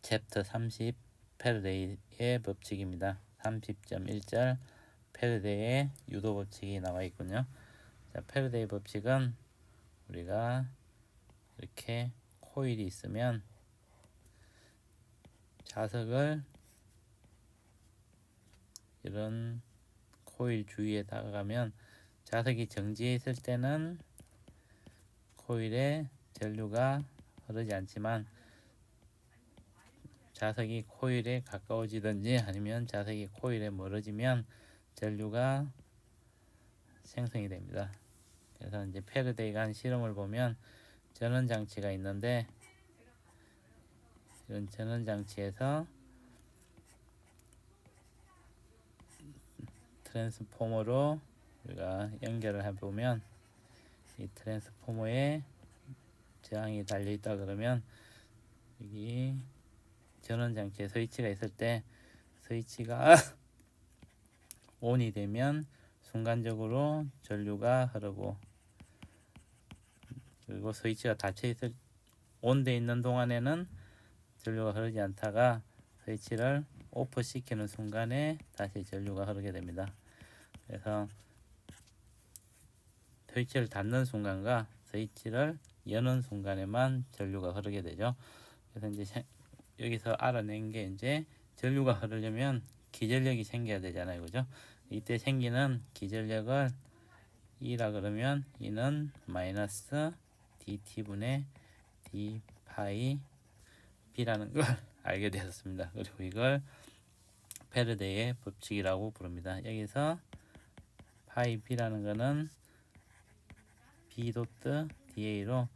챕터 30 패러데이의 법칙입니다. 30.1절 패러데이의 유도 법칙이 나와 있군요. 자, 패러데이 법칙은 우리가 이렇게 코일이 있으면 자석을 이런 코일 주위에 다가가면 자석이 정지해 있을 때는 코일에 전류가 흐르지 않지만 자석이 코일에 가까워지든지 아니면 자석이 코일에 멀어지면 전류가 생성이 됩니다. 그래서 이제 패러데이가 한 실험을 보면 전원 장치가 있는데 이런 전원 장치에서 트랜스포머로 우리가 연결을 해보면 이 트랜스포머에 저항이 달려 있다 그러면 여기 전원 장치에 스위치가 있을 때 스위치가 ON이 되면 순간적으로 전류가 흐르고, 그리고 스위치가 닫혀 있을 ON돼 있는 동안에는 전류가 흐르지 않다가 스위치를 오프 시키는 순간에 다시 전류가 흐르게 됩니다. 그래서 스위치를 닫는 순간과 스위치를 여는 순간에만 전류가 흐르게 되죠. 그래서 이제 여기서 알아낸 게 이제 전류가 흐르려면 기전력이 생겨야 되잖아요, 그죠? 이때 생기는 기전력을 E라 그러면 E는 마이너스 dt분의 d 파이 b라는 걸 알게 되었습니다. 그리고 이걸 패러데이의 법칙이라고 부릅니다. 여기서 파이 b라는 거는 b 도트 da로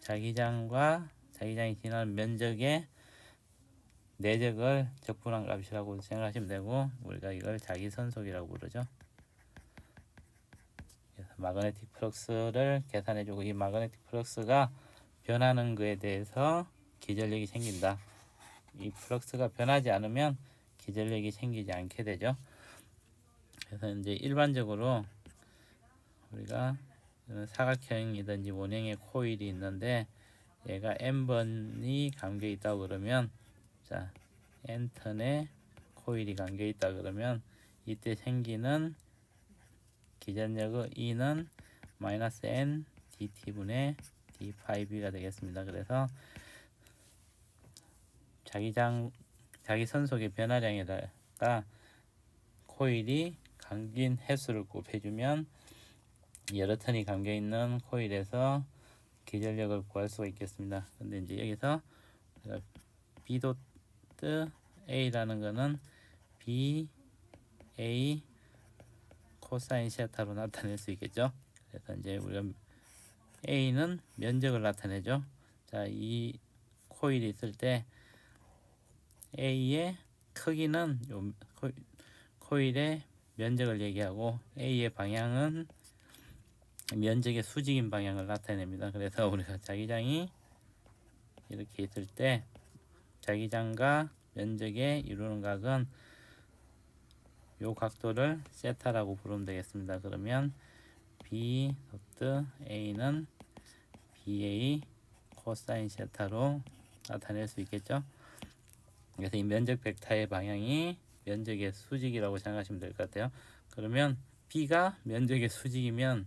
자기장이 지나는 면적의 내적을 적분한 값이라고 생각하시면 되고, 우리가 이걸 자기선속이라고 부르죠. 그래서 마그네틱 플럭스를 계산해주고, 이 마그네틱 플럭스가 변하는 것에 대해서 기전력이 생긴다. 이 플럭스가 변하지 않으면 기전력이 생기지 않게 되죠. 그래서 이제 일반적으로 우리가 사각형이든지 원형의 코일이 있는데 얘가 n번이 감겨 있다고 그러면, 자, n턴의 코일이 감겨 있다 그러면 이때 생기는 기전력의 E는 마이너스 n dt분의 d 파이 b가 되겠습니다. 그래서 자기 선속의 변화량에다가 코일이 감긴 횟수를 곱해주면 여러 턴이 감겨 있는 코일에서 기전력을 구할 수가 있겠습니다. 근데 이제 여기서 B 도트 A라는 거는 B A 코사인 시아타로 나타낼 수 있겠죠. 그래서 이제 우리가 A는 면적을 나타내죠. 자, 이 코일이 있을 때 A의 크기는 코일의 면적을 얘기하고 A의 방향은 면적의 수직인 방향을 나타냅니다. 그래서 우리가 자기장이 이렇게 있을 때 자기장과 면적에 이루는 각은 요 각도를 세타라고 부르면 되겠습니다. 그러면 B 도트 A는 BA 코사인 세타로 나타낼 수 있겠죠. 그래서 이 면적 벡터의 방향이 면적의 수직이라고 생각하시면 될 것 같아요. 그러면 B가 면적의 수직이면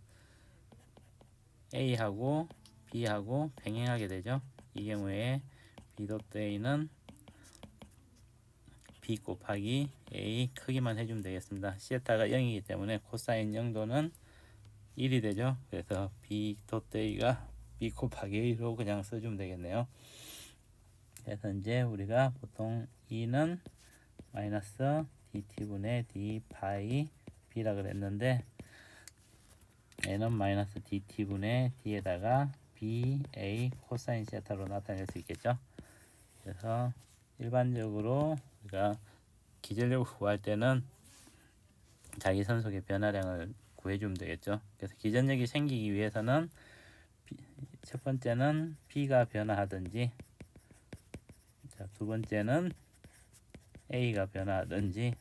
A하고 B하고 병행하게 되죠. 이 경우에 B 도트 A는 B 곱하기 A 크기만 해주면 되겠습니다. 시에타가 0이기 때문에 코사인 0도는 1이 되죠. 그래서 B 도트 A가 B 곱하기 A로 그냥 써주면 되겠네요. 그래서 이제 우리가 보통 E는 마이너스 dt분의 d 파이 b라 그랬는데 N은 마이너스 dt분의 d에다가 BA 코사인 세타로 나타낼 수 있겠죠. 그래서 일반적으로 우리가 기전력을 구할 때는 자기 선속의 변화량을 구해주면 되겠죠. 그래서 기전력이 생기기 위해서는 첫 번째는 B가 변화하든지, 자, 두 번째는 A가 변화하든지,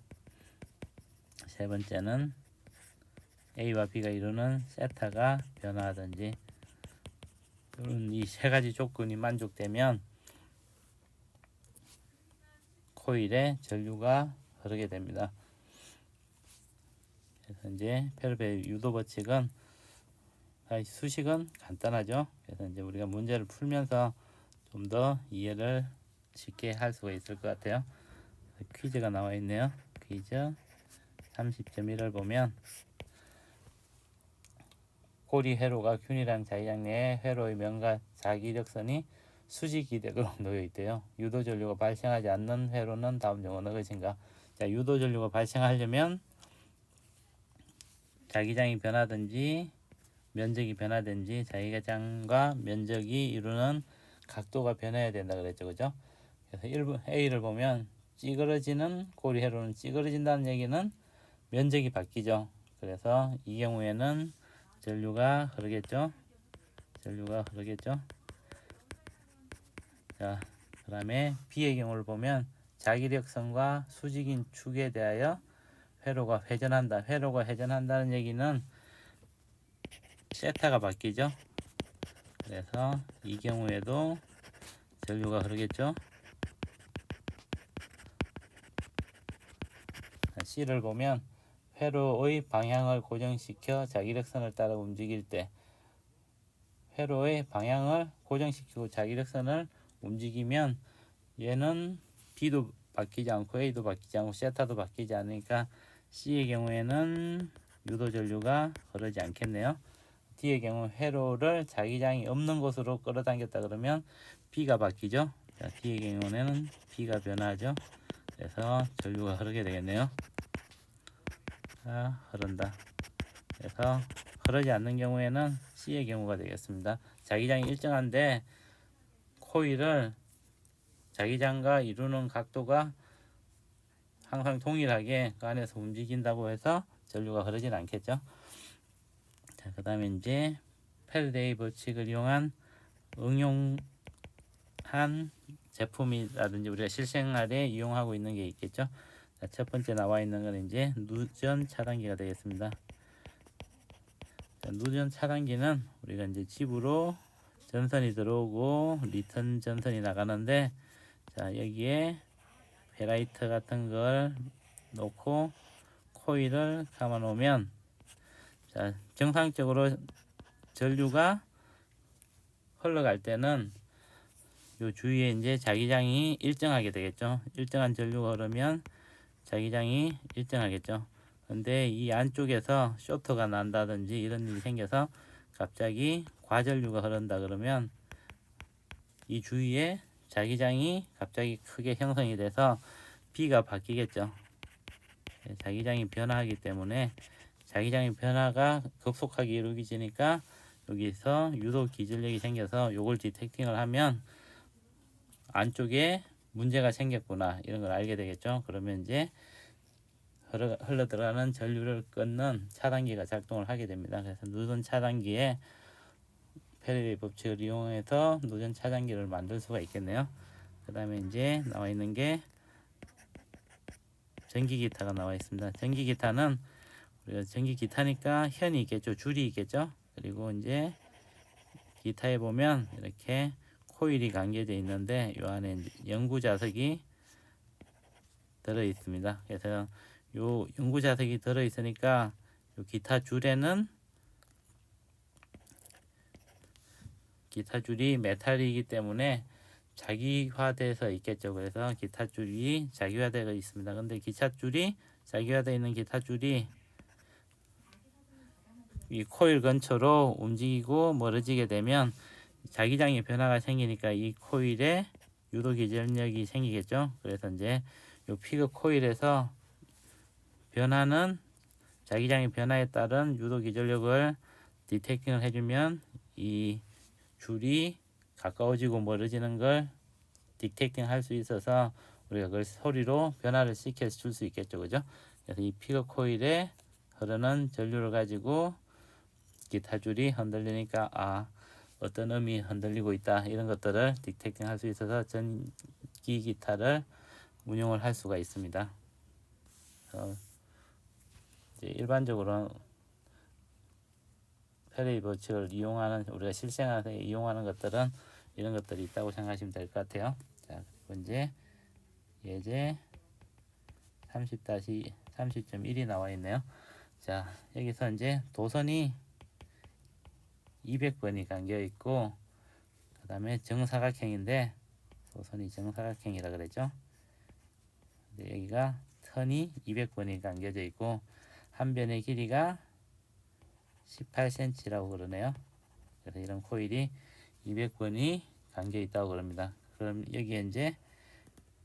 세 번째는 A와 B가 이루는 세타가 변화하든지, 이런 이 세 가지 조건이 만족되면 코일에 전류가 흐르게 됩니다. 그래서 이제 페르베의 유도 법칙은 수식은 간단하죠. 그래서 이제 우리가 문제를 풀면서 좀 더 이해를 쉽게 할 수가 있을 것 같아요. 퀴즈가 나와 있네요. 퀴즈 30.1을 보면 고리 회로가 균일한 자기장 내에 회로의 면과 자기력선이 수직 기대로 놓여 있대요. 유도 전류가 발생하지 않는 회로는 다음 중 어느 것인가? 자, 유도 전류가 발생하려면 자기장이 변하든지 면적이 변하든지 자기장과 면적이 이루는 각도가 변해야 된다 그랬죠, 그죠? 그래서 1번 A를 보면 찌그러지는 고리 회로는 찌그러진다는 얘기는 면적이 바뀌죠. 그래서 이 경우에는 전류가 흐르겠죠. 전류가 흐르겠죠. 자, 그 다음에 B의 경우를 보면 자기력선과 수직인 축에 대하여 회로가 회전한다. 회로가 회전한다는 얘기는 세타가 바뀌죠. 그래서 이 경우에도 전류가 흐르겠죠. C를 보면 회로의 방향을 고정시켜 자기력선을 따라 움직일 때 회로의 방향을 고정시키고 자기력선을 움직이면 얘는 B도 바뀌지 않고 A도 바뀌지 않고 세타도 바뀌지 않으니까 C의 경우에는 유도 전류가 흐르지 않겠네요. D의 경우 회로를 자기장이 없는 곳으로 끌어당겼다 그러면 B가 바뀌죠. 자, D의 경우에는 B가 변하죠. 그래서 전류가 흐르게 되겠네요. 자, 흐른다. 그래서 흐르지 않는 경우에는 C의 경우가 되겠습니다. 자기장이 일정한데 코일을 자기장과 이루는 각도가 항상 동일하게 그 안에서 움직인다고 해서 전류가 흐르진 않겠죠. 자, 그 다음에 이제 패러데이 법칙을 이용한 응용한 제품이라든지 우리가 실생활에 이용하고 있는 게 있겠죠. 자, 첫 번째 나와 있는 건 이제 누전 차단기가 되겠습니다. 자, 누전 차단기는 우리가 이제 집으로 전선이 들어오고 리턴 전선이 나가는데, 자, 여기에 베라이트 같은 걸 놓고 코일을 감아 놓으면, 자, 정상적으로 전류가 흘러갈 때는 요 주위에 이제 자기장이 일정하게 되겠죠. 일정한 전류가 흐르면 자기장이 일정하겠죠. 근데 이 안쪽에서 쇼트가 난다든지 이런 일이 생겨서 갑자기 과전류가 흐른다 그러면 이 주위에 자기장이 갑자기 크게 형성이 돼서 B가 바뀌겠죠. 자기장이 변화하기 때문에 자기장의 변화가 급속하게 이루어지니까 여기서 유도 기전력이 생겨서 요걸 디텍팅을 하면 안쪽에 문제가 생겼구나 이런 걸 알게 되겠죠. 그러면 이제 흘러 들어가는 전류를 끊는 차단기가 작동을 하게 됩니다. 그래서 누전 차단기에 페레리 법칙을 이용해서 누전 차단기를 만들 수가 있겠네요. 그 다음에 이제 나와 있는 게 전기 기타가 나와 있습니다. 전기 기타는 우리가 전기 기타니까 현이 있겠죠. 줄이 있겠죠. 그리고 이제 기타에 보면 이렇게 코일이 감겨져 있는데 요 안에 연구 자석이 들어 있습니다. 그래서 요 연구 자석이 들어 있으니까 요 기타 줄에는 기타 줄이 메탈이기 때문에 자기화돼서 있겠죠. 그래서 기타 줄이 자기화되어 있습니다. 근데 기타 줄이 자기화되어 있는 기타 줄이 이 코일 근처로 움직이고 멀어지게 되면 자기장의 변화가 생기니까 이 코일에 유도 기전력이 생기겠죠. 그래서 이제 요 피그 코일에서 변화는 자기장의 변화에 따른 유도 기전력을 디텍팅을 해주면 이 줄이 가까워지고 멀어지는 걸 디텍팅 할 수 있어서 우리가 그걸 소리로 변화를 시켜 줄 수 있겠죠. 그죠? 그래서 이 피그 코일에 흐르는 전류를 가지고 기타 줄이 흔들리니까 어떤 음이 흔들리고 있다 이런 것들을 디텍팅 할 수 있어서 전기 기타를 운용을 할 수가 있습니다. 이제 일반적으로 페레이 법칙을 이용하는 우리가 실생활에 이용하는 것들은 이런 것들이 있다고 생각하시면 될 것 같아요. 자, 그리고 이제 예제 30-30.1이 나와 있네요. 자, 여기서 이제 도선이 200번이 감겨 있고, 그 다음에 정사각형인데, 도선이 정사각형이라 그랬죠. 근데 여기가 턴이 200번이 감겨져 있고, 한 변의 길이가 18cm라고 그러네요. 그래서 이런 코일이 200번이 감겨 있다고 그럽니다. 그럼 여기에 이제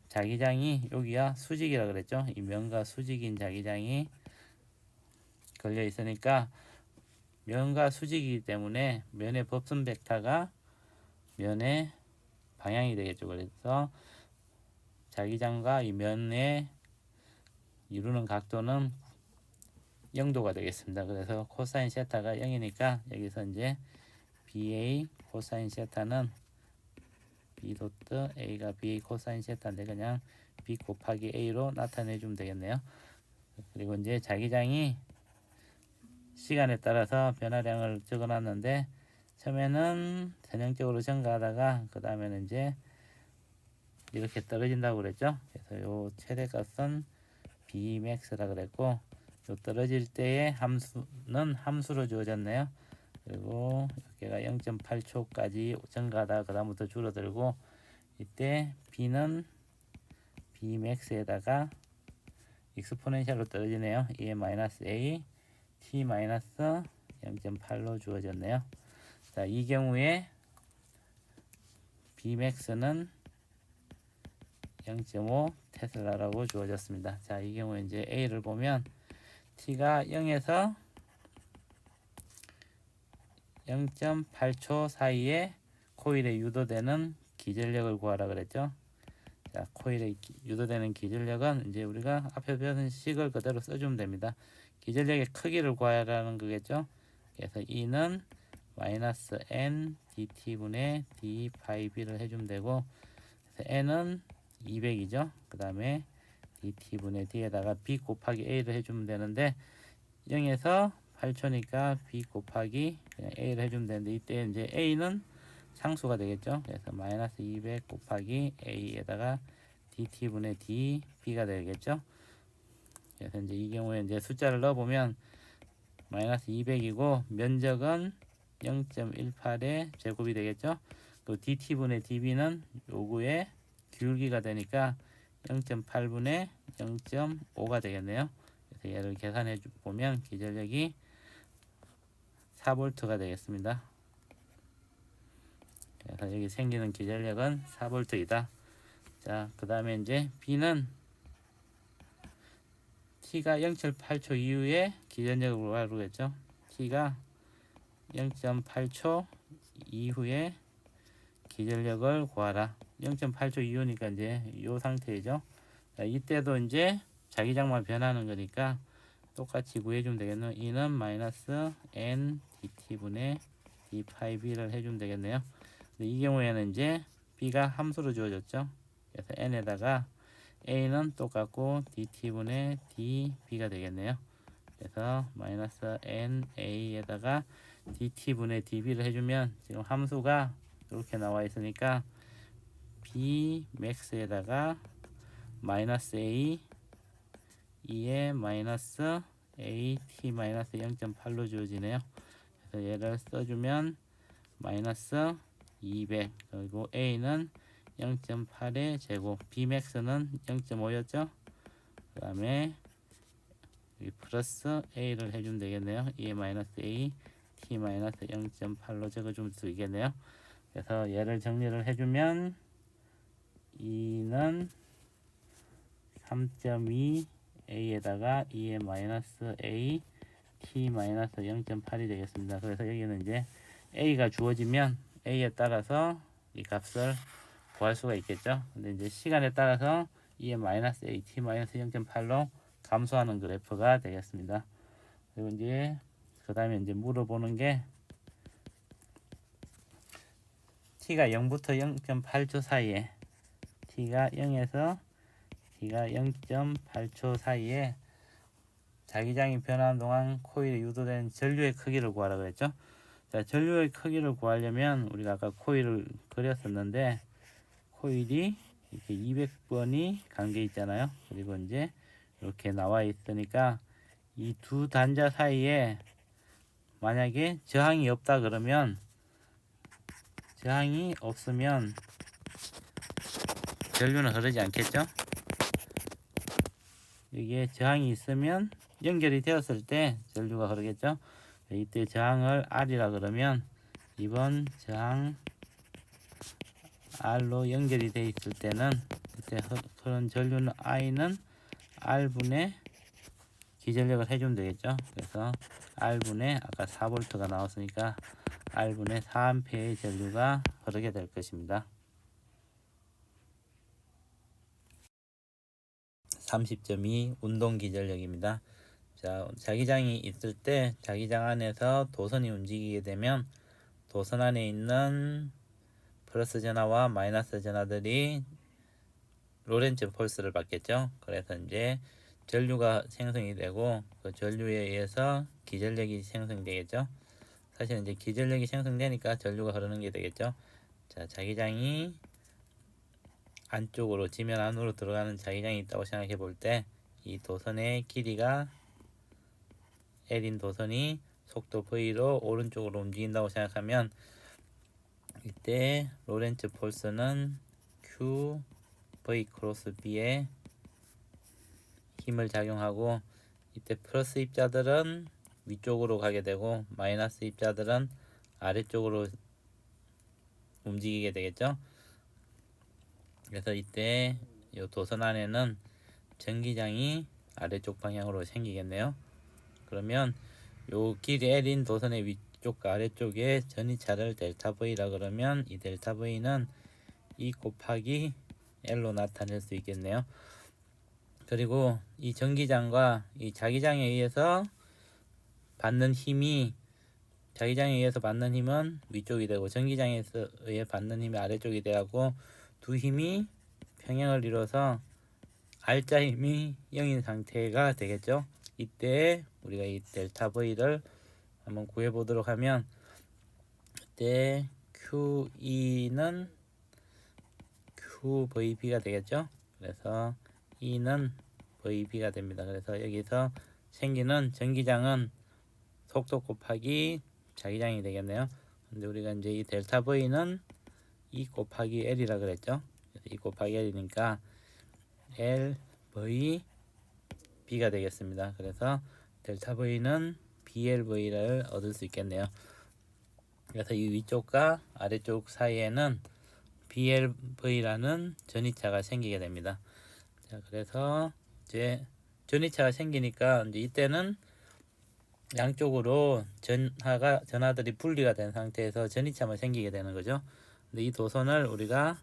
자기장이, 여기가 수직이라 그랬죠. 이 면과 수직인 자기장이 걸려 있으니까, 면과 수직이기 때문에 면의 법선 벡터가 면의 방향이 되겠죠. 그래서 자기장과 이 면에 이루는 각도는 0도가 되겠습니다. 그래서 코사인 세타가 0이니까 여기서 이제 BA 코사인 세타는 B 도트 A가 BA 코사인 세타인데 그냥 B 곱하기 A로 나타내 주면 되겠네요. 그리고 이제 자기장이 시간에 따라서 변화량을 적어놨는데, 처음에는 전형적으로 증가하다가 그 다음에는 이제 이렇게 떨어진다고 그랬죠. 그래서 요 최대값은 Bmax라 그랬고, 요 떨어질 때의 함수는 함수로 주어졌네요. 그리고 여기가 0.8초까지 증가하다가 그 다음부터 줄어들고, 이때 B는 Bmax에다가 익스포넨셜로 떨어지네요. E-A t-0.8로 주어졌네요. 자, 이 경우에 Bmax는 0.5 테슬라라고 주어졌습니다. 자, 이 경우에 이제 A를 보면 t가 0에서 0.8초 사이에 코일에 유도되는 기전력을 구하라 그랬죠. 자, 코일에 유도되는 기전력은 이제 우리가 앞에 배운 식을 그대로 써주면 됩니다. 기전력의 크기를 구하라는 거겠죠. 그래서 E는 마이너스 N dt분의 d 파이 b를 해주면 되고, 그래서 N은 200이죠. 그 다음에 dt분의 d에다가 b 곱하기 a를 해주면 되는데, 0에서 8초니까 b 곱하기 그냥 a를 해주면 되는데, 이때 이제 a는 상수가 되겠죠. 그래서 마이너스 200 곱하기 a에다가 dt분의 d b가 되겠죠. 그래서 이제 이 경우에 이제 숫자를 넣어보면 마이너스 200이고 면적은 0.18의 제곱이 되겠죠. 또 dt분의 db는 요구의 기울기가 되니까 0.8분의 0.5가 되겠네요. 그래서 얘를 계산해 보면 기전력이 4V가 되겠습니다. 그래서 여기 생기는 기전력은 4V이다. 자, 그 다음에 이제 B는 T가 0.8초 이후에 기전력을 구하겠죠. T가 0.8초 이후에 기전력을 구하라. 0.8초 이후니까 이제 이 상태이죠. 자, 이때도 이제 자기장만 변하는 거니까 똑같이 구해주면 되겠네요. E는 마이너스 N dt분의 d 파이 b를 해주면 되겠네요. 근데 이 경우에는 이제 B가 함수로 주어졌죠. 그래서 N에다가 A는 똑같고 dt분의 db가 되겠네요. 그래서 마이너스 NA에다가 dt분의 db를 해주면 지금 함수가 이렇게 나와 있으니까 Bmax에다가 마이너스 A 2에 마이너스 AT 마이너스 0.8로 주어지네요. 그래서 얘를 써주면 마이너스 200, 그리고 A는 0.8의 제곱, Bmax는 0.5였죠. 그 다음에 플러스 A를 해주면 되겠네요. 2에 마이너스 A T 마이너스 0.8로 적어주면 되겠네요. 그래서 얘를 정리를 해주면 E는 3.2 A에다가 2의 마이너스 A T 마이너스 0.8이 되겠습니다. 그래서 여기는 이제 A가 주어지면 A에 따라서 이 값을 구할 수가 있겠죠. 근데 이제 시간에 따라서 2의 마이너스 A T 마이너스 0.8로 감소하는 그래프가 되겠습니다. 그리고 이제 그 다음에 이제 물어보는 게 T가 0부터 0.8초 사이에 T가 0에서 T가 0.8초 사이에 자기장이 변하는 동안 코일에 유도된 전류의 크기를 구하라고 했죠. 자, 전류의 크기를 구하려면 우리가 아까 코일을 그렸었는데, 코일이 이렇게 200번이 관계 있잖아요. 그리고 이제 이렇게 나와 있으니까 이 두 단자 사이에 만약에 저항이 없다 그러면, 저항이 없으면 전류는 흐르지 않겠죠. 여기에 저항이 있으면 연결이 되었을 때 전류가 흐르겠죠. 이때 저항을 R이라 그러면 이번 저항 R로 연결이 되어 있을 때는 이때 흐른 전류는 I는 R분의 기전력을 해주면 되겠죠. 그래서 R분의 아까 4V가 나왔으니까 R분의 4A의 전류가 흐르게 될 것입니다. 30.2 운동 기전력입니다. 자, 자기장이 있을 때 자기장 안에서 도선이 움직이게 되면 도선 안에 있는 플러스 전하와 마이너스 전하들이 로렌츠 폴스를 받겠죠. 그래서 이제 전류가 생성이 되고 그 전류에 의해서 기전력이 생성되겠죠. 사실 이제 기전력이 생성되니까 전류가 흐르는 게 되겠죠. 자, 자기장이 안쪽으로 지면 안으로 들어가는 자기장이 있다고 생각해 볼 때 이 도선의 길이가 L인 도선이 속도 V로 오른쪽으로 움직인다고 생각하면 이때 로렌츠 폴스는 Q V 크로스 B에 힘을 작용하고 이때 플러스 입자들은 위쪽으로 가게 되고 마이너스 입자들은 아래쪽으로 움직이게 되겠죠. 그래서 이때 이 도선 안에는 전기장이 아래쪽 방향으로 생기겠네요. 그러면 요 길이 L인 도선의 위쪽과 아래쪽에 전이차를 델타 V라 그러면 이 델타 V는 E 곱하기 L로 나타낼 수 있겠네요. 그리고 이 전기장과 이 자기장에 의해서 받는 힘이, 자기장에 의해서 받는 힘은 위쪽이 되고 전기장에서 의해 받는 힘이 아래쪽이 되고 두 힘이 평행을 이뤄서 R자 힘이 0인 상태가 되겠죠. 이때 우리가 이 델타 V를 한번 구해 보도록 하면 이때 QE는 QVB가 되겠죠. 그래서 E는 VB가 됩니다. 그래서 여기서 생기는 전기장은 속도 곱하기 자기장이 되겠네요. 근데 우리가 이제 이 델타 V는 E 곱하기 L이라 그랬죠. 그래서 E 곱하기 L이니까 LVB가 되겠습니다. 그래서 델타 V는 BLV를 얻을 수 있겠네요. 그래서 이 위쪽과 아래쪽 사이에는 BLV라는 전이차가 생기게 됩니다. 자, 그래서 이제 전이차가 생기니까 이제 이때는 양쪽으로 전하들이 분리가 된 상태에서 전이차만 생기게 되는 거죠. 근데 이 도선을 우리가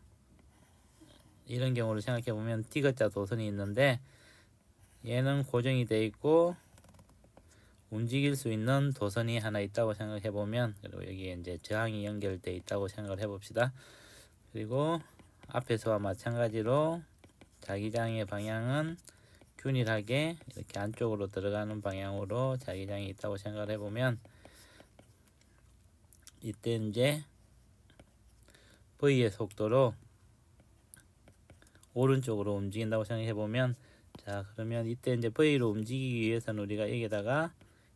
이런 경우를 생각해 보면 T자 도선이 있는데 얘는 고정이 되어 있고 움직일 수 있는 도선이 하나 있다고 생각해 보면, 그리고 여기에 이제 저항이 연결되어 있다고 생각을 해 봅시다. 그리고 앞에서와 마찬가지로 자기장의 방향은 균일하게 이렇게 안쪽으로 들어가는 방향으로 자기장이 있다고 생각을 해보면 이때 이제 V의 속도로 오른쪽으로 움직인다고 생각해보면, 자, 그러면 이때 이제 V로 움직이기 위해서는 우리가 여기다가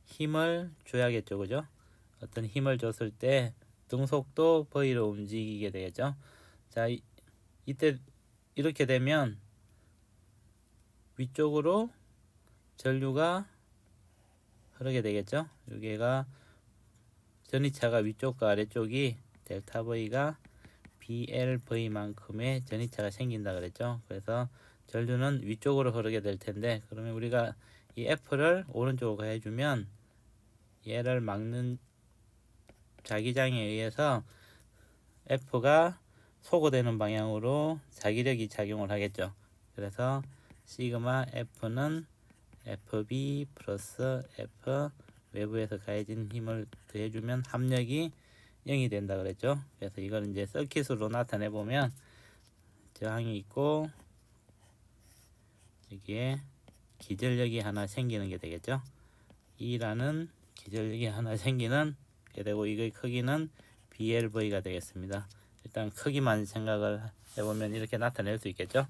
힘을 줘야겠죠. 그죠? 어떤 힘을 줬을 때 등속도 V로 움직이게 되겠죠. 자, 이때 이렇게 되면 위쪽으로 전류가 흐르게 되겠죠. 여기가 전이차가 위쪽과 아래쪽이 델타 V가 BLV만큼의 전이차가 생긴다 그랬죠. 그래서 전류는 위쪽으로 흐르게 될 텐데, 그러면 우리가 이 F를 오른쪽으로 해주면 얘를 막는 자기장에 의해서 F가 소거되는 방향으로 자기력이 작용을 하겠죠. 그래서 시그마 F는 FB 플러스 F 외부에서 가해진 힘을 더해주면 합력이 0이 된다 그랬죠. 그래서 이걸 이제 서킷으로 나타내 보면 저항이 있고 여기에 기전력이 하나 생기는 게 되겠죠. E라는 기전력이 하나 생기는 게 되고 이거의 크기는 BLV가 되겠습니다. 일단 크기만 생각을 해보면 이렇게 나타낼 수 있겠죠.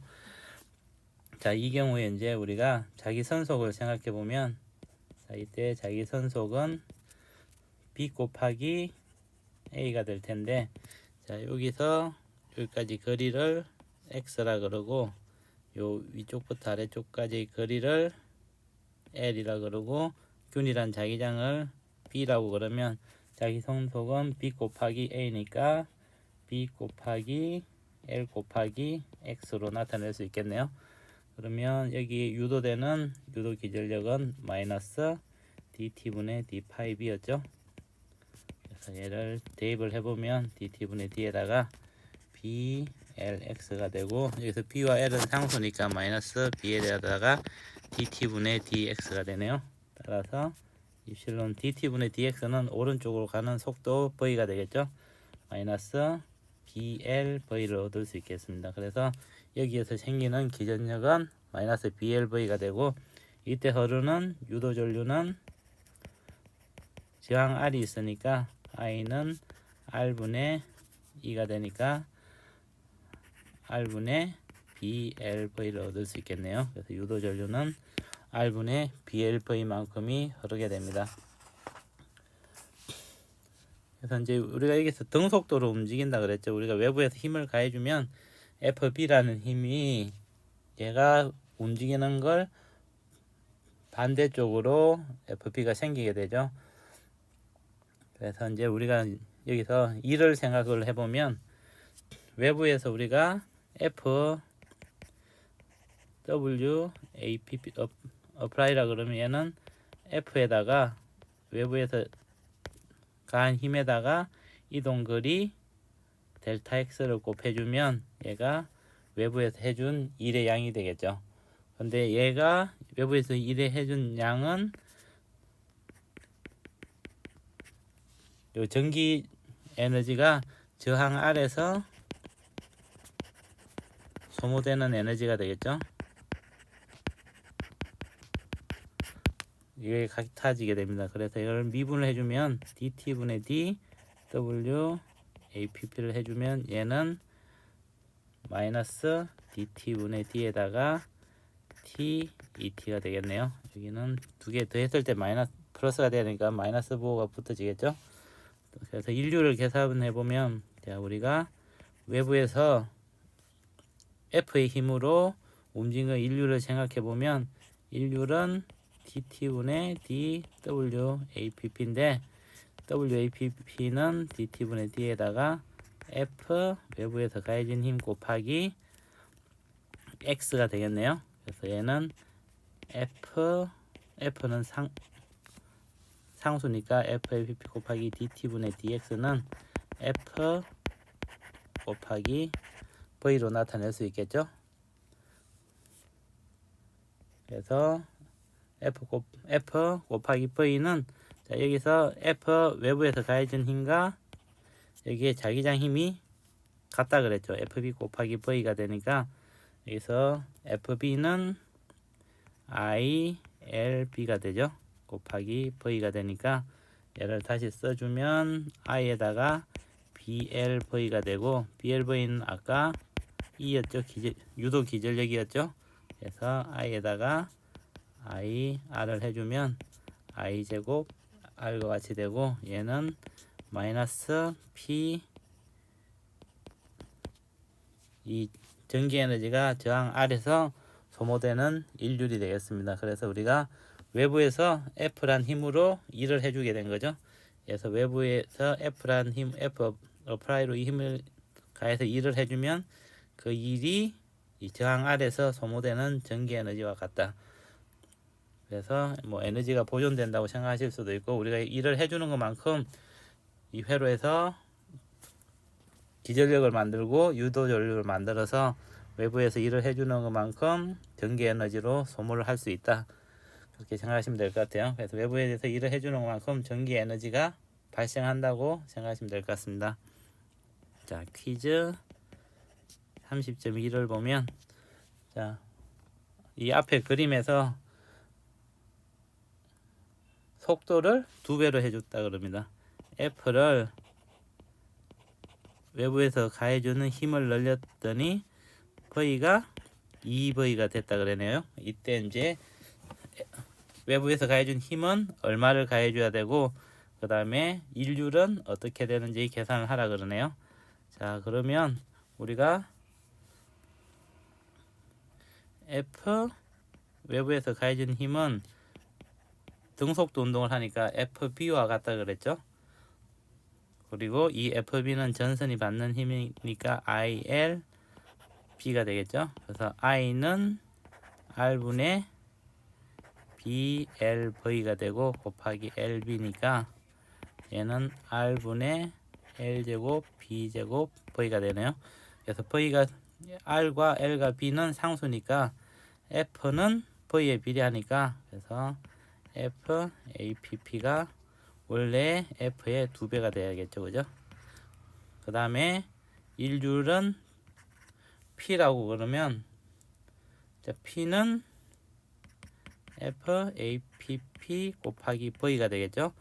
자, 이 경우에 이제 우리가 자기 선속을 생각해 보면, 자, 이때 자기 선속은 b 곱하기 a가 될 텐데, 자, 여기서 여기까지 거리를 x라 그러고, 요 위쪽부터 아래쪽까지 거리를 l이라 그러고, 균이란 자기장을 b라고 그러면 자기 선속은 b 곱하기 a니까 b 곱하기 l 곱하기 x로 나타낼 수 있겠네요. 그러면 여기 유도되는 유도 기전력은 마이너스 dt분의 d5였죠. 그래서 얘를 대입을 해보면 dt분의 d에다가 blx가 되고, 여기서 b와 l은 상수니까 마이너스 bl에다가 dt분의 dx가 되네요. 따라서 입실론 dt분의 dx는 오른쪽으로 가는 속도 v가 되겠죠. 마이너스 blv를 얻을 수 있겠습니다. 그래서 여기에서 생기는 기전력은 마이너스 blv가 되고, 이때 흐르는 유도 전류는 저항 R이 있으니까 I는 R분의 E가 되니까 R분의 blv를 얻을 수 있겠네요. 그래서 유도 전류는 R분의 blv만큼이 흐르게 됩니다. 그래서 이제 우리가 여기서 등속도로 움직인다 그랬죠. 우리가 외부에서 힘을 가해주면 FB라는 힘이 얘가 움직이는 걸 반대쪽으로 FB가 생기게 되죠. 그래서 이제 우리가 여기서 E를 생각을 해보면, 외부에서 우리가 FWAPP apply라 그러면 얘는 F에다가 외부에서 가한 힘에다가 이동거리 델타 X를 곱해주면 얘가 외부에서 해준 일의 양이 되겠죠. 근데 얘가 외부에서 일에 해준 양은 요 전기 에너지가 저항 R에서 소모되는 에너지가 되겠죠. 이게 같아지게 됩니다. 그래서 이걸 미분을 해주면 dt분의 d w app를 해주면 얘는 마이너스 dt분의 d에다가 t et가 되겠네요. 여기는 두 개 더했을 때 마이너스 플러스가 되니까 마이너스 부호가 붙어지겠죠. 그래서 인류를 계산해 보면, 자, 우리가 외부에서 F의 힘으로 움직이는 인류를 생각해 보면, 인류는 dt분의 dwapp인데 wapp는 dt분의 d에다가 F 외부에서 가해진 힘 곱하기 x가 되겠네요. 그래서 얘는 F는 상수니까 FAPP 곱하기 dt분의 dx는 F 곱하기 V로 나타낼 수 있겠죠. 그래서 F 곱하기 V는, 자, 여기서 F 외부에서 가해진 힘과 여기에 자기장 힘이 같다 그랬죠. FB 곱하기 V가 되니까 여기서 FB는 ILB가 되죠. 곱하기 V가 되니까 얘를 다시 써주면 I에다가 BLV가 되고, BLV는 아까 E였죠. 유도 기전력이었죠. 그래서 I에다가 IR을 해주면 I제곱 R과 같이 되고, 얘는 마이너스 P, 이 전기 에너지가 저항 R에서 소모되는 일률이 되겠습니다. 그래서 우리가 외부에서 F란 힘으로 일을 해주게 된 거죠. 그래서 외부에서 F란 힘, F 어플라이로 이 힘을 가해서 일을 해주면 그 일이 이 저항 R에서 소모되는 전기 에너지와 같다. 그래서 뭐 에너지가 보존된다고 생각하실 수도 있고, 우리가 일을 해주는 것만큼 이 회로에서 기전력을 만들고 유도 전류를 만들어서 외부에서 일을 해주는 것만큼 전기 에너지로 소모를 할 수 있다. 그렇게 생각하시면 될 것 같아요. 그래서 외부에서 일을 해주는 것만큼 전기 에너지가 발생한다고 생각하시면 될 것 같습니다. 자, 퀴즈 30.1을 보면, 자, 이 앞에 그림에서 속도를 2배로 해줬다 그럽니다. F를 외부에서 가해주는 힘을 늘렸더니 V가 2V가 됐다 그러네요. 이때 이제 외부에서 가해준 힘은 얼마를 가해줘야 되고 그 다음에 일률은 어떻게 되는지 계산을 하라 그러네요. 자, 그러면 우리가 F 외부에서 가해준 힘은 등속도 운동을 하니까 FB와 같다 그랬죠. 그리고 이 FB는 전선이 받는 힘이니까 ILB가 되겠죠. 그래서 I는 R분의 BLV가 되고 곱하기 LB니까 얘는 R분의 L제곱 B제곱 V가 되네요. 그래서 V가 R과 L과 B는 상수니까 F는 V에 비례하니까 그래서 F APP가 원래 F의 2배가 돼야겠죠. 그죠? 그 다음에 일률은 P라고 그러면 P는 F APP 곱하기 V가 되겠죠.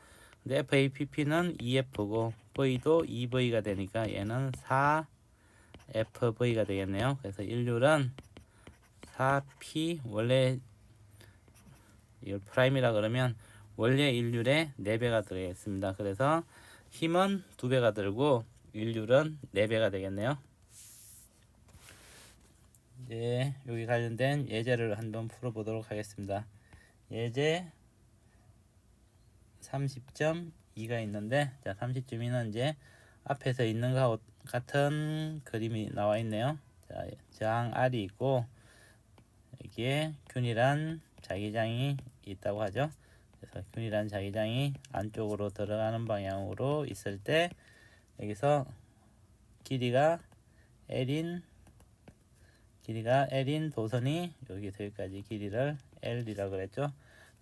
근데 F APP는 2F고 V도 2V가 되니까 얘는 4FV가 되겠네요. 그래서 일률은 4P 원래 이걸 프라임이라 그러면 원래 일률의 4배가 들어있습니다. 그래서 힘은 2배가 들고 일률은 4배가 되겠네요. 이제 여기 관련된 예제를 한번 풀어보도록 하겠습니다. 예제 30.2가 있는데, 자, 30.2는 이제 앞에서 있는 것 같은 그림이 나와 있네요. 자, 저항 R이 있고 여기에 균일한 자기장이 있다고 하죠. 그래서 균일한 자기장이 안쪽으로 들어가는 방향으로 있을 때 여기서 길이가 L인 도선이 여기서 여기까지 길이를 L이라고 그랬죠.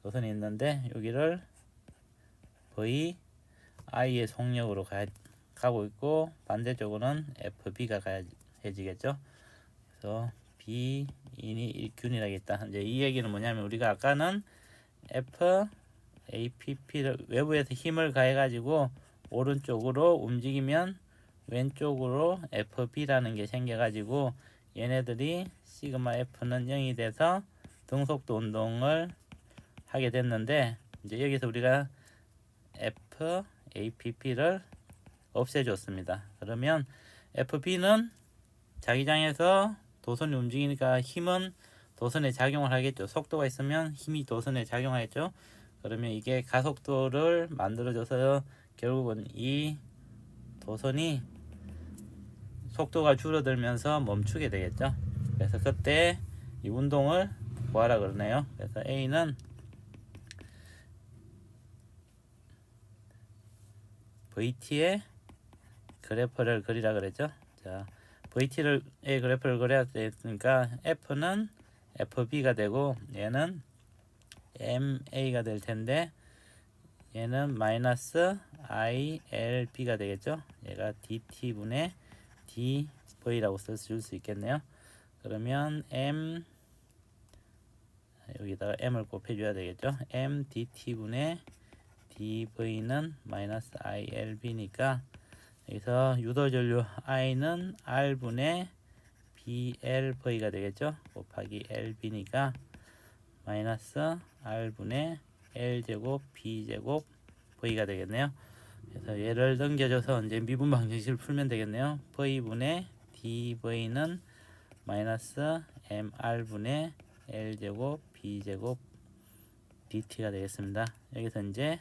도선이 있는데 여기를 V I의 속력으로 가고 있고 반대쪽으로는 FB가 가해지겠죠. 그래서 B인이 균일하겠다. 이제 이 얘기는 뭐냐면 우리가 아까는 F APP를 외부에서 힘을 가해가지고 오른쪽으로 움직이면 왼쪽으로 FB라는 게 생겨가지고 얘네들이 시그마 F는 0이 돼서 등속도 운동을 하게 됐는데 이제 여기서 우리가 F APP를 없애줬습니다. 그러면 FB는 자기장에서 도선이 움직이니까 힘은 도선에 작용을 하겠죠. 속도가 있으면 힘이 도선에 작용하겠죠. 그러면 이게 가속도를 만들어줘서 결국은 이 도선이 속도가 줄어들면서 멈추게 되겠죠. 그래서 그때 이 운동을 구하라 그러네요. 그래서 A는 VT의 그래프를 그리라 그랬죠. 자, VT의 그래프를 그려야 되니까 F는 FB가 되고 얘는 MA가 될 텐데 얘는 마이너스 ILB가 되겠죠. 얘가 DT분의 DV라고 쓸 수 있겠네요. 그러면 여기다가 M을 곱해줘야 되겠죠. MDT분의 DV는 마이너스 ILB니까 여기서 유도전류 I는 R분의 BLV가 되겠죠. 곱하기 LB니까 마이너스 R분의 L제곱 B제곱 V가 되겠네요. 그래서 얘를 넘겨줘서 이제 미분 방정식을 풀면 되겠네요. V분의 DV는 마이너스 MR분의 L제곱 B제곱 DT가 되겠습니다. 여기서 이제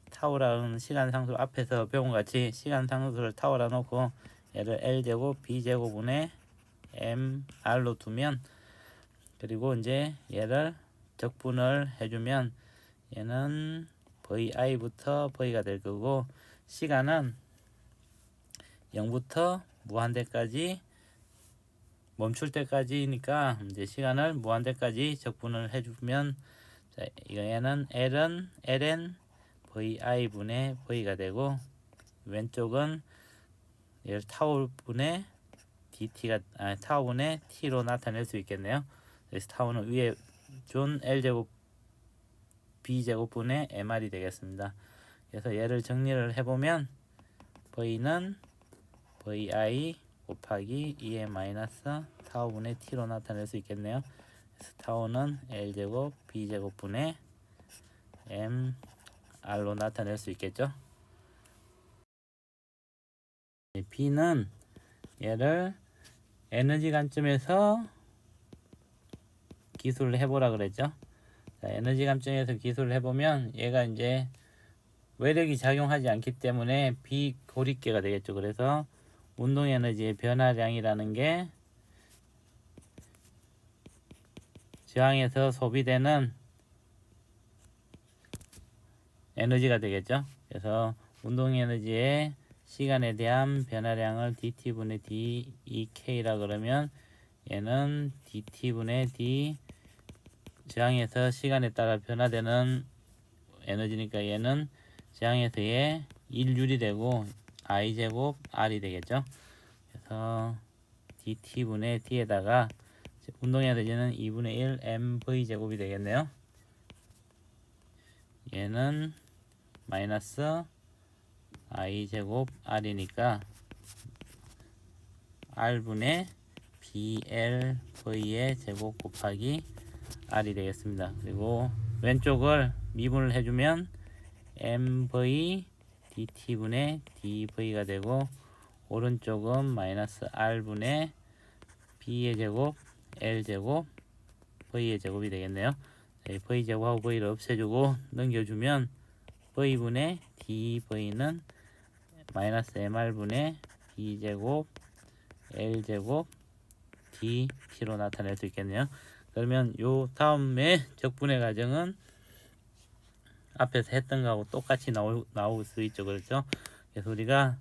타우라는 시간 상수 앞에서 배운 같이 시간 상수를 타우라 놓고 얘를 L제곱 B제곱분의 MR로 두면 그리고 이제 얘를 적분을 해주면 얘는 VI부터 V가 될 거고 시간은 0부터 무한대까지 멈출 때까지니까 이제 시간을 무한대까지 적분을 해주면 자, 얘는 ln VI분의 V가 되고 왼쪽은 얘를 타우분의 DT가 타우분의 T로 나타낼 수 있겠네요. 그래서 타우는 위에 준 L제곱 B제곱분의 MR이 되겠습니다. 그래서 얘를 정리를 해보면 V는 vi 곱하기 2의 마이너스 타우분의 t로 나타낼 수 있겠네요. 그래서 타우는 l제곱 b제곱분의 mr로 나타낼 수 있겠죠. b는 얘를 에너지 관점에서 기술을 해보라 그랬죠. 자, 에너지 관점에서 기술을 해보면 얘가 이제 외력이 작용하지 않기 때문에 비고립계가 되겠죠. 그래서 운동 에너지의 변화량이라는 게 저항에서 소비되는 에너지가 되겠죠. 그래서 운동 에너지의 시간에 대한 변화량을 dt분의 dek라 그러면 얘는 dt분의 d 저항에서 시간에 따라 변화되는 에너지니까 얘는 저항에서의 1율이 되고 i제곱 r이 되겠죠. 그래서 dt분의 d에다가 운동 에너지는 2분의 1 mv 제곱이 되겠네요. 얘는 마이너스 i제곱 r이니까 r분의 blv의 제곱 곱하기 r이 되겠습니다. 그리고 왼쪽을 미분을 해주면 mv dt분의 dv가 되고 오른쪽은 마이너스 r분의 b의 제곱 l제곱 v의 제곱이 되겠네요. v제곱하고 v를 없애주고 넘겨주면 v분의 dv는 마이너스 mr분의 b제곱 l제곱 dt로 나타낼 수 있겠네요. 그러면 요 다음에 적분의 과정은 앞에서 했던 거하고 똑같이 나올 수 있죠. 그렇죠? 그래서 우리가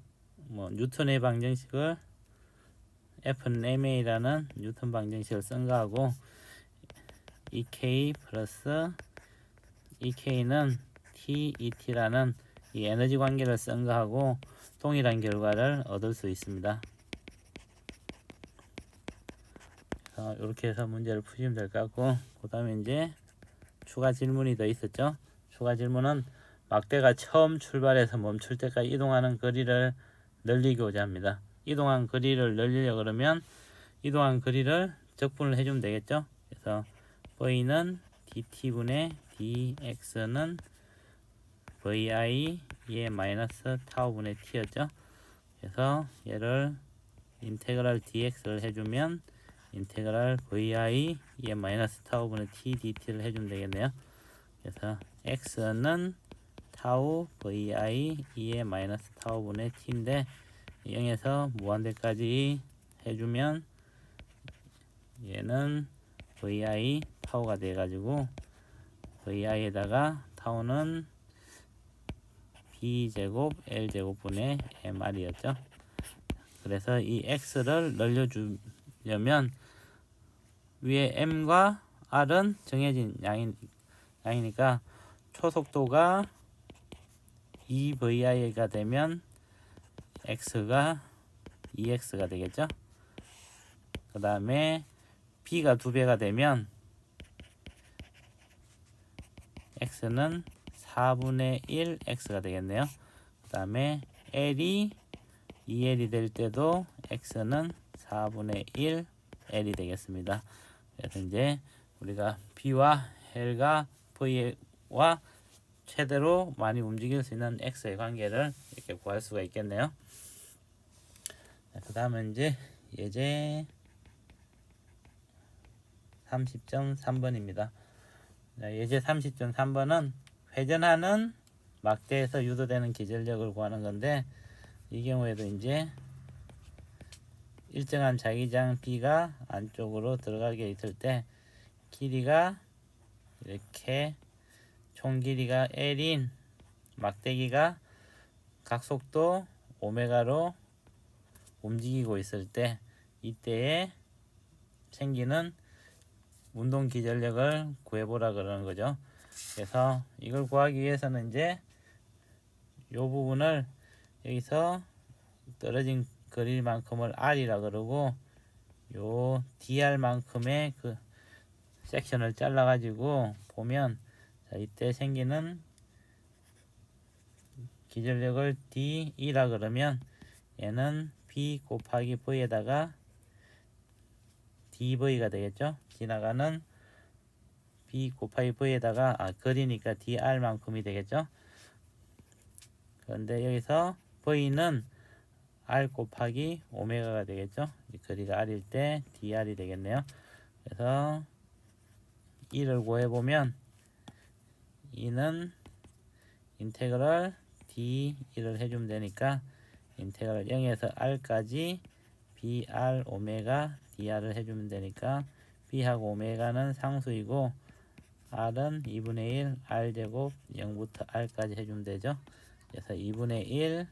뉴턴의 방정식을 F는 ma라는 뉴턴 방정식을 쓴 거하고 EK 플러스 EK는 TET라는 이 에너지 관계를 쓴 거하고 동일한 결과를 얻을 수 있습니다. 이렇게 해서 문제를 푸시면 될 것 같고, 그 다음에 이제 추가 질문이 더 있었죠. 추가 질문은 막대가 처음 출발해서 멈출 때까지 이동하는 거리를 늘리고자 합니다. 이동한 거리를 늘리려고 그러면 이동한 거리를 적분을 해주면 되겠죠. 그래서 v는 dt분의 dx는 vi 의 마이너스 타우분의 t였죠. 그래서 얘를 인테그랄 dx를 해주면 인테그랄 vi 의 마이너스 타우분의 t dt를 해주면 되겠네요. 그래서 x는 타우 vi 2의 마이너스 타우분의 t인데 0에서 무한대까지 해주면 얘는 vi 타우가 돼가지고 vi에다가 타우는 b제곱 l제곱분의 mr이었죠. 그래서 이 x를 늘려주려면 위에 m과 r은 정해진 양이니까 초속도가 2vi가 되면 x가 2x가 되겠죠. 그 다음에 b가 2배가 되면 x는 4분의 1 x가 되겠네요. 그 다음에 l이 2l이 될 때도 x는 4분의 1 l이 되겠습니다. 그래서 이제 우리가 b와 l과 v와 최대로 많이 움직일 수 있는 x의 관계를 이렇게 구할 수가 있겠네요. 그 다음은 이제 예제 30.3번입니다. 예제 30.3번은 회전하는 막대에서 유도되는 기절력을 구하는 건데, 이 경우에도 이제 일정한 자기장 B가 안쪽으로 들어가게 있을 때 길이가 이렇게 총 길이가 L인 막대기가 각속도 오메가로 움직이고 있을 때 이때에 생기는 운동 기절력을 구해보라 그러는 거죠. 그래서 이걸 구하기 위해서는 이제 요 부분을 여기서 떨어진 거리만큼을 R이라 그러고 요 DR만큼의 그 섹션을 잘라 가지고 보면, 자, 이때 생기는 기절력을 DE라 그러면 얘는 B 곱하기 V에다가 dV가 되겠죠. 지나가는 B 곱하기 V에다가 거리니까 dR만큼이 되겠죠. 그런데 여기서 V는 R 곱하기 오메가가 되겠죠. 이 거리가 R일 때 dR이 되겠네요. 그래서 1을 구해보면 이는 인테그럴 d1을 해주면 되니까 인테그럴 0에서 r까지 br 오메가 dr을 해주면 되니까 b하고 오메가는 상수이고 r은 2분의 1 r제곱 0부터 r까지 해주면 되죠. 그래서 2분의 1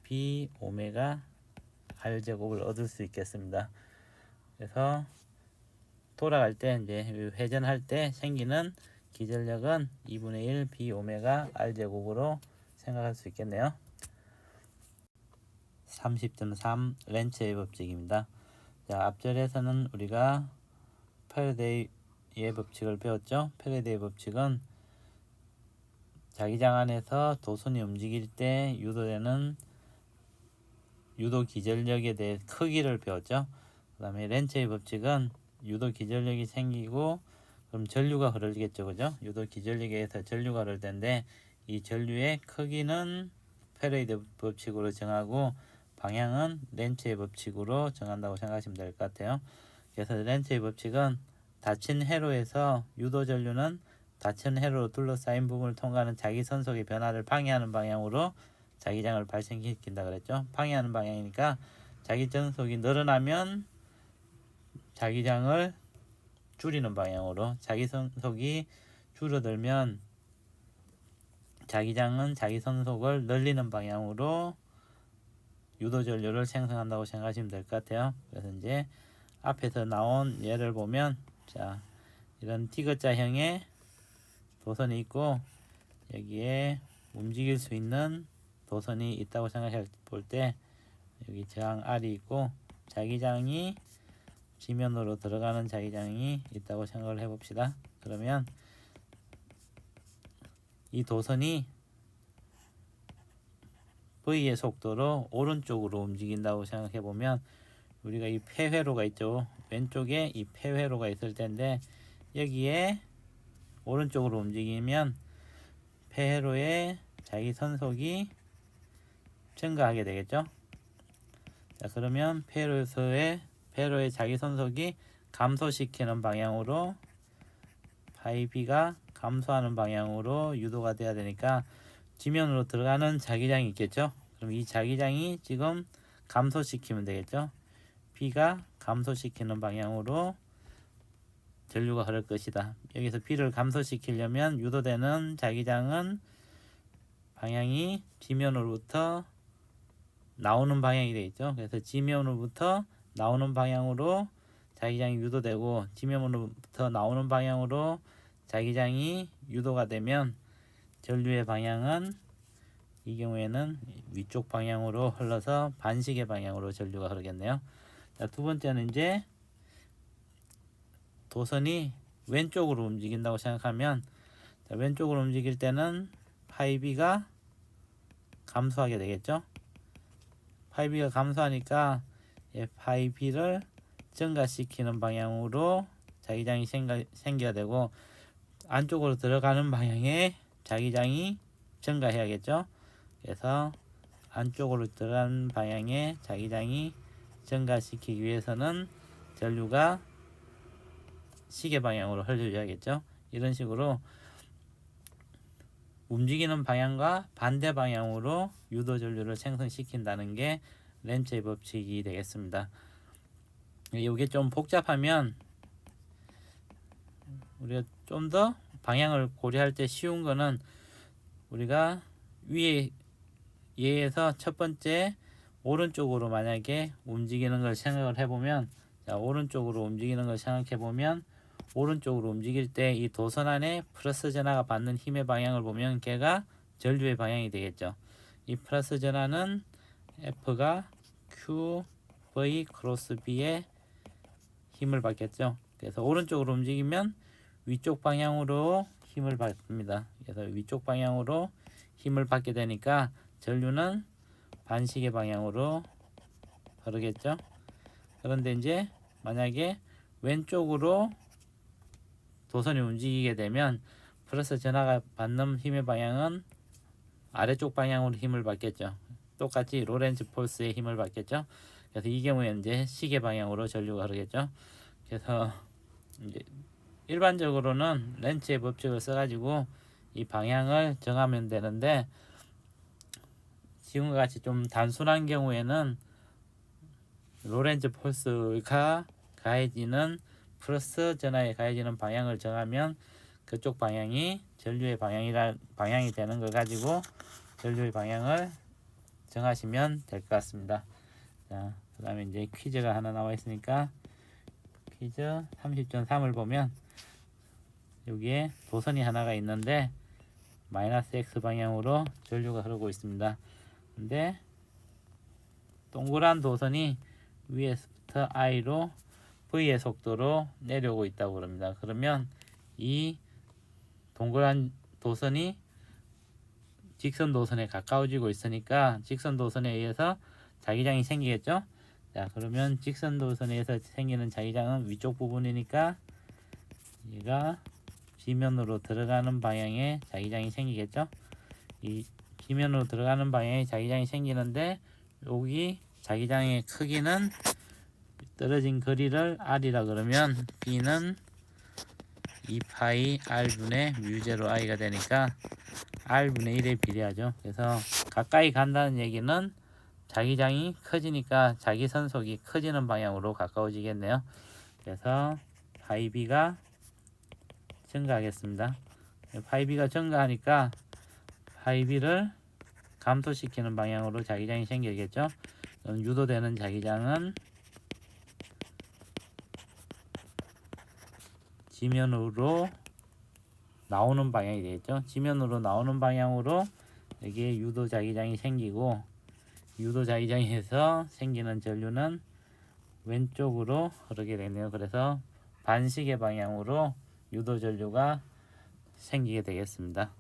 b 오메가 r제곱을 얻을 수 있겠습니다. 그래서 돌아갈 때 이제 회전할 때 생기는 기전력은 2분의 1 b 오메가 r제곱으로 생각할 수 있겠네요. 30.3 렌츠의 법칙입니다. 자, 앞절에서는 우리가 패러데이의 법칙을 배웠죠. 패러데이의 법칙은 자기장 안에서 도선이 움직일 때 유도되는 유도 기전력에 대해 크기를 배웠죠. 그 다음에 렌츠의 법칙은 유도 기전력이 생기고 그럼 전류가 흐르겠죠, 그죠? 유도 기전력에 의해서 전류가 흐를 텐데 이 전류의 크기는 패러데이 법칙으로 정하고 방향은 렌츠의 법칙으로 정한다고 생각하시면 될 것 같아요. 그래서 렌츠의 법칙은 닫힌 회로에서 유도 전류는 닫힌 회로로 둘러싸인 부분을 통과하는 자기 선속의 변화를 방해하는 방향으로 자기장을 발생시킨다 그랬죠. 방해하는 방향이니까 자기 전속이 늘어나면 자기장을 줄이는 방향으로, 자기 선속이 줄어들면 자기장은 자기 선속을 늘리는 방향으로 유도 전류를 생성한다고 생각하시면 될 것 같아요. 그래서 이제 앞에서 나온 예를 보면, 자, 이런 T자형의 도선이 있고 여기에 움직일 수 있는 도선이 있다고 생각해 볼 때 여기 저항 R이 있고 자기장이 지면으로 들어가는 자기장이 있다고 생각을 해봅시다. 그러면 이 도선이 V의 속도로 오른쪽으로 움직인다고 생각해 보면 우리가 이 폐회로가 있죠. 왼쪽에 이 폐회로가 있을 텐데 여기에 오른쪽으로 움직이면 폐회로의 자기 선속이 증가하게 되겠죠. 자, 그러면 폐회로의 자기 선속이 감소시키는 방향으로 파이 B가 감소하는 방향으로 유도가 돼야 되니까 지면으로 들어가는 자기장이 있겠죠. 그럼 이 자기장이 지금 감소시키면 되겠죠. B가 감소시키는 방향으로 전류가 흐를 것이다. 여기서 B를 감소시키려면 유도되는 자기장은 방향이 지면으로부터 나오는 방향이 되겠죠. 그래서 지면으로부터 나오는 방향으로 자기장이 유도되고 지면으로부터 나오는 방향으로 자기장이 유도가 되면 전류의 방향은 이 경우에는 위쪽 방향으로 흘러서 반시계 방향으로 전류가 흐르겠네요. 자, 두 번째는 이제 도선이 왼쪽으로 움직인다고 생각하면, 자, 왼쪽으로 움직일 때는 파이 B가 감소하게 되겠죠. 파이 B가 감소하니까 파이 B를 증가시키는 방향으로 자기장이 생겨야 되고 안쪽으로 들어가는 방향에 자기장이 증가해야겠죠. 그래서 안쪽으로 들어가는 방향에 자기장이 증가시키기 위해서는 전류가 시계 방향으로 흘려야겠죠. 이런 식으로 움직이는 방향과 반대 방향으로 유도 전류를 생성시킨다는 게 렌츠의 법칙이 되겠습니다. 이게 좀 복잡하면 우리가 좀 더 방향을 고려할 때 쉬운 거는 우리가 위에 예에서 첫 번째 오른쪽으로 만약에 움직이는 걸 생각을 해보면, 자, 오른쪽으로 움직이는 걸 생각해 보면 오른쪽으로 움직일 때 이 도선 안에 플러스 전하가 받는 힘의 방향을 보면 걔가 전류의 방향이 되겠죠. 이 플러스 전하는 F가 Q, V, 크로스 B의 힘을 받겠죠. 그래서 오른쪽으로 움직이면 위쪽 방향으로 힘을 받습니다. 그래서 위쪽 방향으로 힘을 받게 되니까 전류는 반시계 방향으로 흐르겠죠. 그런데 이제 만약에 왼쪽으로 도선이 움직이게 되면 플러스 전하가 받는 힘의 방향은 아래쪽 방향으로 힘을 받겠죠. 똑같이 로렌츠 폴스의 힘을 받겠죠. 그래서 이 경우에 이제 시계 방향으로 전류가 흐르겠죠. 그래서 이제 일반적으로는 렌츠의 법칙을 써가지고 이 방향을 정하면 되는데, 지금과 같이 좀 단순한 경우에는 로렌츠 폴스가 가해지는 플러스 전하에 가해지는 방향을 정하면 그쪽 방향이 전류의 방향이 되는 걸 가지고 전류의 방향을 정하시면 될 것 같습니다. 자, 그 다음에 이제 퀴즈가 하나 나와 있으니까 퀴즈 30.3을 보면 여기에 도선이 하나가 있는데 마이너스 X 방향으로 전류가 흐르고 있습니다. 근데 동그란 도선이 위에서부터 I로 V의 속도로 내려오고 있다고 그럽니다. 그러면 이 동그란 도선이 직선 도선에 가까워지고 있으니까 직선 도선에 의해서 자기장이 생기겠죠. 자, 그러면 직선 도선에 의해서 생기는 자기장은 위쪽 부분이니까 얘가 지면으로 들어가는 방향에 자기장이 생기겠죠. 이 지면으로 들어가는 방향에 자기장이 생기는데 여기 자기장의 크기는 떨어진 거리를 R이라 그러면 B는 2파이 R분의 뮤제로 I가 되니까 R분의 1에 비례하죠. 그래서 가까이 간다는 얘기는 자기장이 커지니까 자기 선속이 커지는 방향으로 가까워지겠네요. 그래서 파이 B가 증가하겠습니다. 파이 B가 증가하니까 파이 B를 감소시키는 방향으로 자기장이 생기겠죠. 그럼 유도되는 자기장은 지면으로 나오는 방향이 되겠죠. 지면으로 나오는 방향으로 여기에 유도 자기장이 생기고, 유도 자기장에서 생기는 전류는 왼쪽으로 흐르게 되네요. 그래서 반시계 방향으로 유도 전류가 생기게 되겠습니다.